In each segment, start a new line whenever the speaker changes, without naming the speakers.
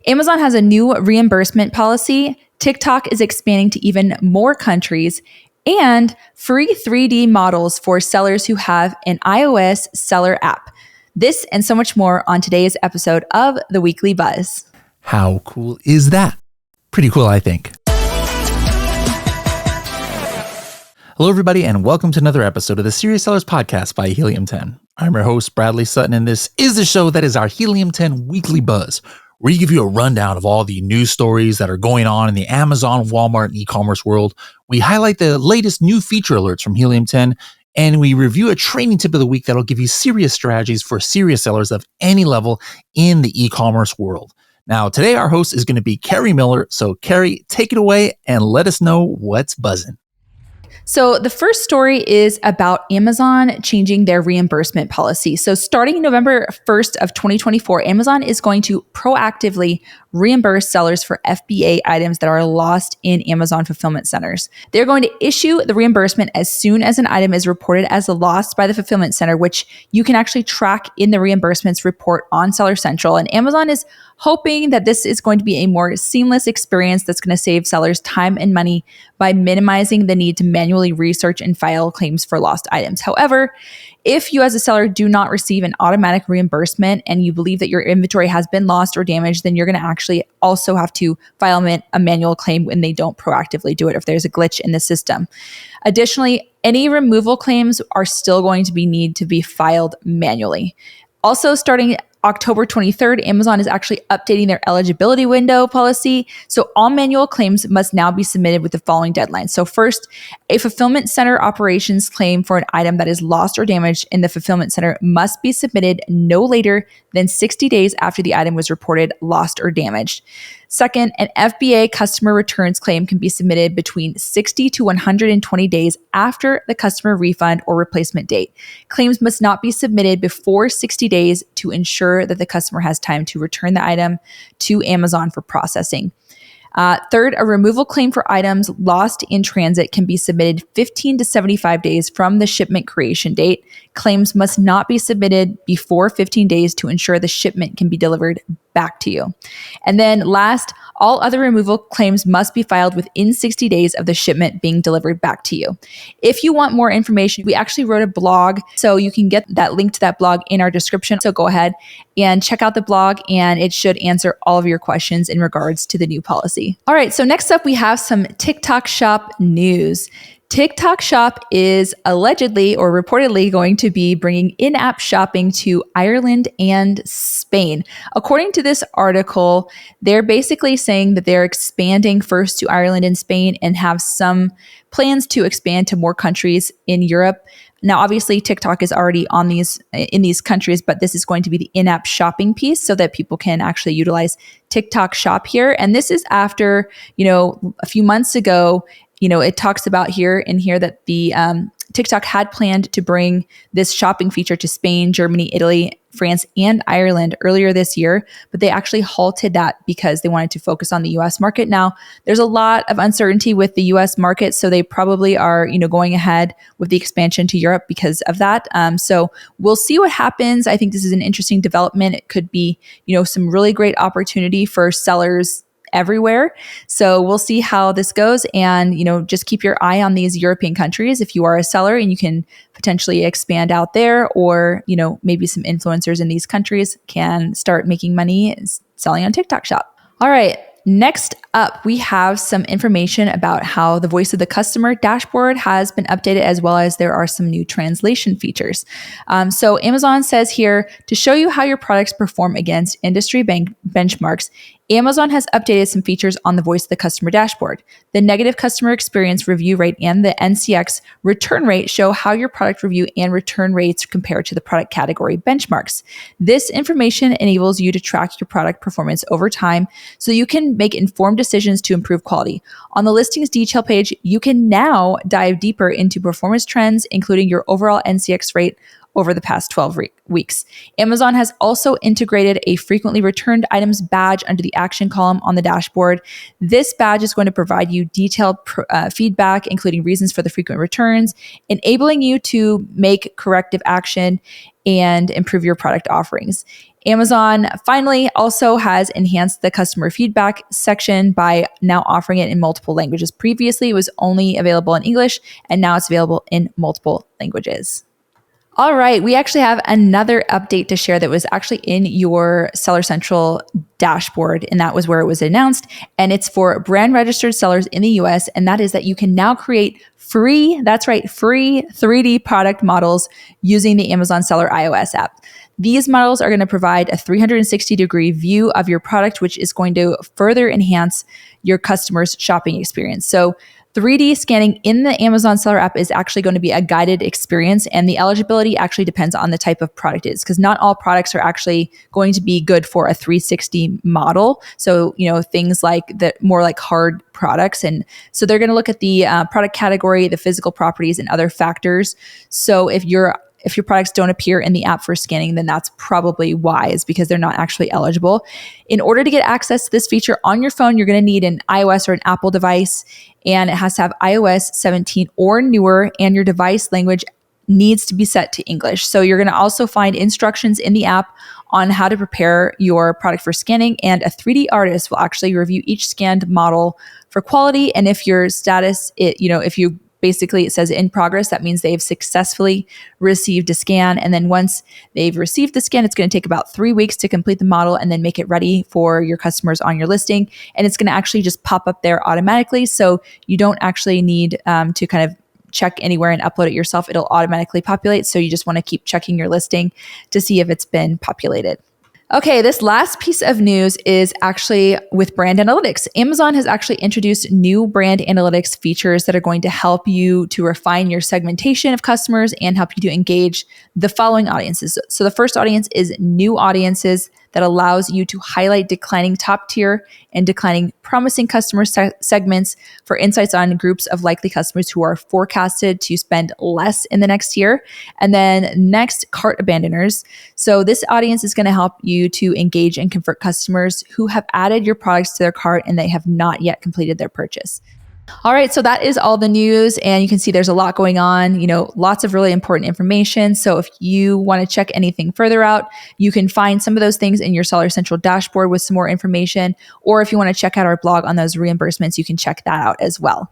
Amazon has a new reimbursement policy. TikTok is expanding to even more countries, and free 3D models for sellers who have an iOS seller app. This and so much more on today's episode of The Weekly Buzz.
How cool is that? Pretty cool, I think. Hello, everybody, and welcome to another episode of the Serious Sellers Podcast by Helium 10. I'm your host, Bradley Sutton, and this is the show that is our Helium 10 Weekly Buzz, where we give you a rundown of all the news stories that are going on in the Amazon, Walmart, and e-commerce world. We highlight the latest new feature alerts from Helium 10, and we review a training tip of the week that'll give you serious strategies for serious sellers of any level in the e-commerce world. Now, today our host is going to be Carrie Miller. So, Carrie, take it away and let us know what's buzzing.
So the first story is about Amazon changing their reimbursement policy. So starting November 1st of 2024, Amazon is going to proactively reimburse sellers for FBA items that are lost in Amazon fulfillment centers. They're going to issue the reimbursement as soon as an item is reported as lost by the fulfillment center, which you can actually track in the reimbursements report on Seller Central. And Amazon is hoping that this is going to be a more seamless experience that's going to save sellers time and money by minimizing the need to manually research and file claims for lost items. However, if you as a seller do not receive an automatic reimbursement and you believe that your inventory has been lost or damaged, then you're going to actually also have to file a manual claim when they don't proactively do it if there's a glitch in the system. Additionally, any removal claims are still going to need to be filed manually. Also, starting October 23rd, Amazon is actually updating their eligibility window policy. So all manual claims must now be submitted with the following deadlines. So first, a fulfillment center operations claim for an item that is lost or damaged in the fulfillment center must be submitted no later than 60 days after the item was reported lost or damaged. Second, an FBA customer returns claim can be submitted between 60 to 120 days after the customer refund or replacement date. Claims must not be submitted before 60 days to ensure that the customer has time to return the item to Amazon for processing. Third, a removal claim for items lost in transit can be submitted 15 to 75 days from the shipment creation date. Claims must not be submitted before 15 days to ensure the shipment can be delivered back to you. And then last, all other removal claims must be filed within 60 days of the shipment being delivered back to you. If you want more information, we actually wrote a blog, so you can get that link to that blog in our description. So go ahead and check out the blog, and it should answer all of your questions in regards to the new policy. All right, so next up, we have some TikTok Shop news. TikTok Shop is allegedly or reportedly going to be bringing in-app shopping to Ireland and Spain. According to this article, they're basically saying that they're expanding first to Ireland and Spain and have some plans to expand to more countries in Europe. Now, obviously, TikTok is already in these countries, but this is going to be the in-app shopping piece so that people can actually utilize TikTok Shop here. And this is after, a few months ago, it talks about here that the TikTok had planned to bring this shopping feature to Spain, Germany, Italy, France, and Ireland earlier this year, but they actually halted that because they wanted to focus on the US market. Now, there's a lot of uncertainty with the US market, so they probably are, going ahead with the expansion to Europe because of that. So we'll see what happens. I think this is an interesting development. It could be, some really great opportunity for sellers everywhere. So we'll see how this goes, and just keep your eye on these European countries if you are a seller and you can potentially expand out there, or maybe some influencers in these countries can start making money selling on TikTok Shop. All right. Next up, we have some information about how the Voice of the Customer dashboard has been updated, as well as there are some new translation features. So Amazon says here, to show you how your products perform against industry benchmarks, Amazon has updated some features on the Voice of the Customer dashboard. The negative customer experience review rate and the NCX return rate show how your product review and return rates compare to the product category benchmarks. This information enables you to track your product performance over time so you can make informed decisions to improve quality. On the listings detail page, you can now dive deeper into performance trends, including your overall NCX rate over the past 12 weeks. Amazon has also integrated a frequently returned items badge under the action column on the dashboard. This badge is going to provide you detailed feedback, including reasons for the frequent returns, enabling you to make corrective action and improve your product offerings. Amazon finally also has enhanced the customer feedback section by now offering it in multiple languages. Previously, it was only available in English, and now it's available in multiple languages. All right, we actually have another update to share that was actually in your Seller Central dashboard, and that was where it was announced. And it's for brand registered sellers in the US, and that is that you can now create free 3D product models using the Amazon Seller iOS app. These models are going to provide a 360-degree view of your product, which is going to further enhance your customers' shopping experience. So 3D scanning in the Amazon Seller app is actually going to be a guided experience, and the eligibility actually depends on the type of product it is, because not all products are actually going to be good for a 360 model. So, things like the more like hard products. And so they're going to look at the product category, the physical properties, and other factors. So if your products don't appear in the app for scanning, then that's probably why, is because they're not actually eligible. In order to get access to this feature on your phone, you're going to need an iOS or an Apple device, and it has to have iOS 17 or newer, and your device language needs to be set to English. So you're going to also find instructions in the app on how to prepare your product for scanning, and a 3D artist will actually review each scanned model for quality. And if your status, if you basically it says in progress, that means they've successfully received a scan. And then once they've received the scan, it's going to take about 3 weeks to complete the model and then make it ready for your customers on your listing. And it's going to actually just pop up there automatically. So you don't actually need to kind of check anywhere and upload it yourself. It'll automatically populate. So you just want to keep checking your listing to see if it's been populated. Okay, this last piece of news is actually with brand analytics. Amazon has actually introduced new brand analytics features that are going to help you to refine your segmentation of customers and help you to engage the following audiences. So the first audience is new audiences, that allows you to highlight declining top tier and declining promising customer segments for insights on groups of likely customers who are forecasted to spend less in the next year. And then next, cart abandoners. So this audience is going to help you to engage and convert customers who have added your products to their cart and they have not yet completed their purchase. All right, so that is all the news, and you can see there's a lot going on, lots of really important information. So if you want to check anything further out, you can find some of those things in your Seller Central dashboard with some more information, or if you want to check out our blog on those reimbursements, you can check that out as well.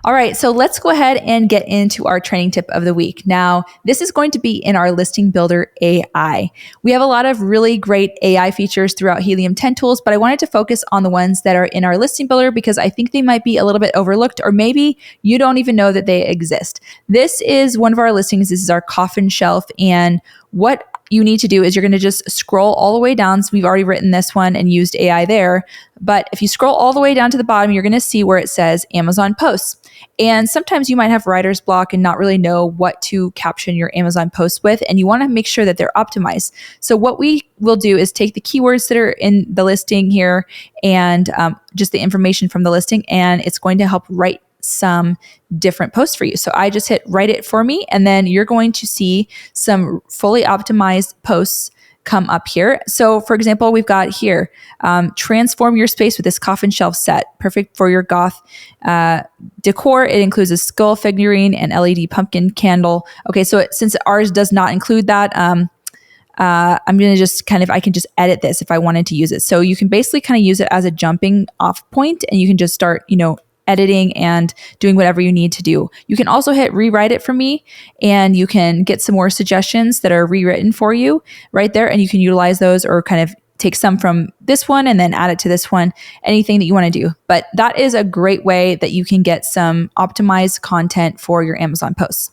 All right, so let's go ahead and get into our training tip of the week. Now, this is going to be in our Listing Builder AI. We have a lot of really great AI features throughout Helium 10 tools, but I wanted to focus on the ones that are in our Listing Builder because I think they might be a little bit overlooked, or maybe you don't even know that they exist. This is one of our listings. This is our coffin shelf, and what you need to do is you're going to just scroll all the way down. So we've already written this one and used AI there. But if you scroll all the way down to the bottom, you're going to see where it says Amazon posts. And sometimes you might have writer's block and not really know what to caption your Amazon posts with. And you want to make sure that they're optimized. So what we will do is take the keywords that are in the listing here and just the information from the listing, and it's going to help write some different posts for you. So I just hit write it for me, and then you're going to see some fully optimized posts come up here. So for example, we've got here, transform your space with this coffin shelf set, perfect for your goth decor. It includes a skull figurine and LED pumpkin candle. Okay, so since ours does not include that, I'm going to just I can just edit this if I wanted to use it. So you can basically kind of use it as a jumping off point, and you can just start, editing and doing whatever you need to do. You can also hit rewrite it for me, and you can get some more suggestions that are rewritten for you right there. And you can utilize those, or kind of take some from this one and then add it to this one, anything that you want to do. But that is a great way that you can get some optimized content for your Amazon posts.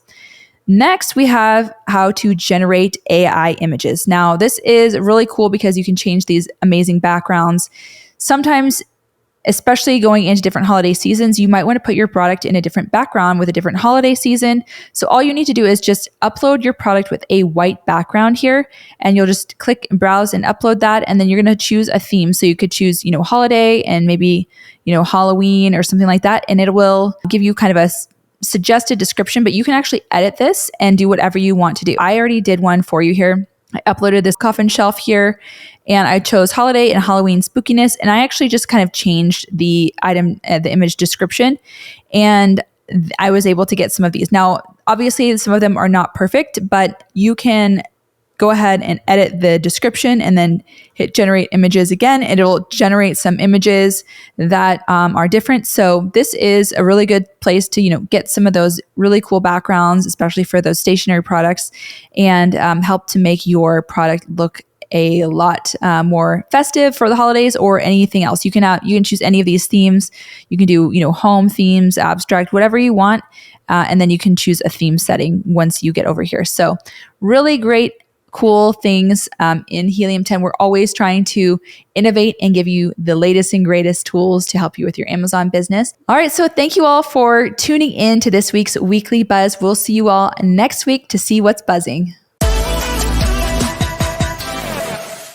Next, we have how to generate AI images. Now, this is really cool because you can change these amazing backgrounds. Sometimes, especially going into different holiday seasons, you might want to put your product in a different background with a different holiday season. So all you need to do is just upload your product with a white background here, and you'll just click and browse and upload that. And then you're going to choose a theme. So you could choose, holiday and maybe, Halloween or something like that. And it will give you kind of a suggested description, but you can actually edit this and do whatever you want to do. I already did one for you here. I uploaded this coffin shelf here, and I chose holiday and Halloween spookiness. And I actually just kind of changed the item, the image description, and I was able to get some of these. Now, obviously, some of them are not perfect, but you can go ahead and edit the description and then hit generate images again, and it'll generate some images that are different. So this is a really good place to, get some of those really cool backgrounds, especially for those stationery products, and help to make your product look a lot more festive for the holidays or anything else. You can choose any of these themes. You can do, home themes, abstract, whatever you want. And then you can choose a theme setting once you get over here. So really great, cool things in Helium 10. We're always trying to innovate and give you the latest and greatest tools to help you with your Amazon business. All right. So thank you all for tuning in to this week's Weekly Buzz. We'll see you all next week to see what's buzzing.